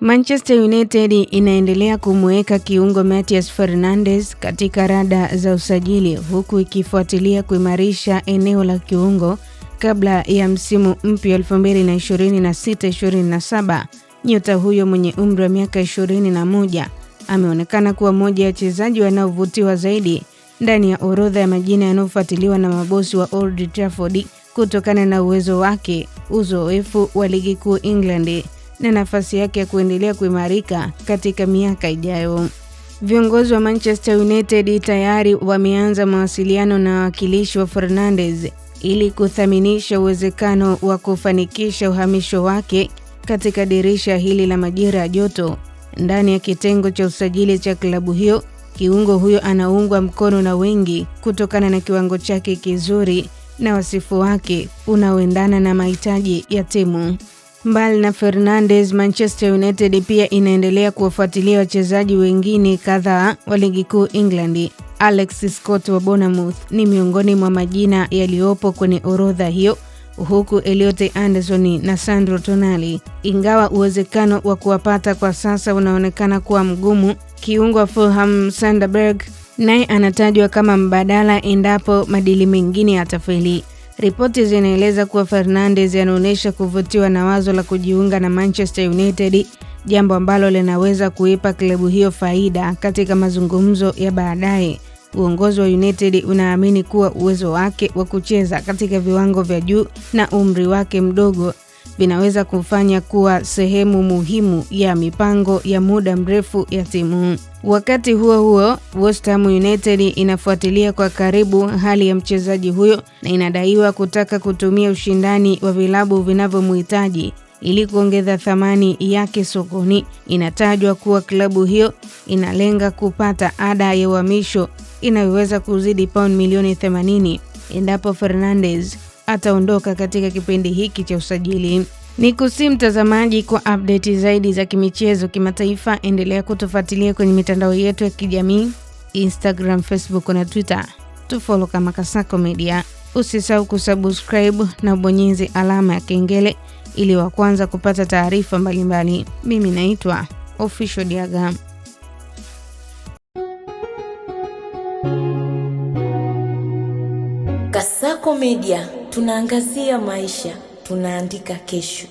Manchester United inaendelea kumweka kiungo Matheus Fernandes katika rada za usajili huku ikifuatilia kuimarisha eneo la kiungo kabla ya msimu mpya 2026-27. Nyota huyo mwenye umri wa miaka 21 ameonekana kuwa mmoja ya wachezaji wanaovutiwa zaidi ndani ya orodha ya majina yanayofuatiliwa na mabosi wa Old Trafford kutokana na uwezo wake, uzoefu wa ligi kuu England na nafasi yake ya kuendelea kuimarika katika miaka ijayo. Viongozi wa Manchester United tayari wameanza mawasiliano na wawakilishi wa Fernandes ili kuthaminisha uwezekano wa kufanikisha uhamisho wake katika dirisha hili la majira ya joto. Ndani ya kitengo cha usajili cha klabu hiyo, kiungo huyo anaungwa mkono na wengi kutokana na kiwango chake kizuri na wasifu wake unaoendana na mahitaji ya timu. Mbali na Fernandes, Manchester United pia inaendelea kuwafuatilia wachezaji wengine kadhaa wa ligi kuu England. Alex Scott wa Bournemouth ni miongoni mwa majina yaliyopo kwenye orodha hiyo, huku Elliot Anderson na Sandro Tonali. Ingawa uwezekano wa kuwapata kwa sasa unaonekana kuwa mgumu, kiungo wa Fulham Sandberg naye anatajwa kama mbadala endapo madili mengine yatafeli. Ripoti zinaeleza kuwa Fernandes anaonyesha kuvutiwa na wazo la kujiunga na Manchester United, jambo ambalo linaweza kuipa klabu hiyo faida katika mazungumzo ya baadaye. Uongozi wa United unaamini kuwa uwezo wake wa kucheza katika viwango vya juu na umri wake mdogo vinaweza kufanya kuwa sehemu muhimu ya mipango ya muda mrefu ya timu. Wakati huo huo, West Ham United inafuatilia kwa karibu hali ya mchezaji huyo na inadaiwa kutaka kutumia ushindani wa vilabu vinavyomhitaji ili kuongeza thamani yake sokoni. Inatajwa kuwa klabu hiyo inalenga kupata ada ya uhamisho inayoweza kuzidi pauni milioni 80 endapo Fernandes ataondoka katika kipindi hiki cha usajili. Nikusihi mtazamaji, kwa update zaidi za kimichezo kimataifa, endelea kutufuatilia kwenye mitandao yetu ya kijamii Instagram, Facebook na Twitter. Tufollow kama Kasako Media. Usisahau kusubscribe na bonyeze alama ya kengele ili wa kwanza kupata taarifa mbalimbali. Mimi naitwa Official Diaga. Kasako Media, tunaangazia maisha, tunaandika kesho.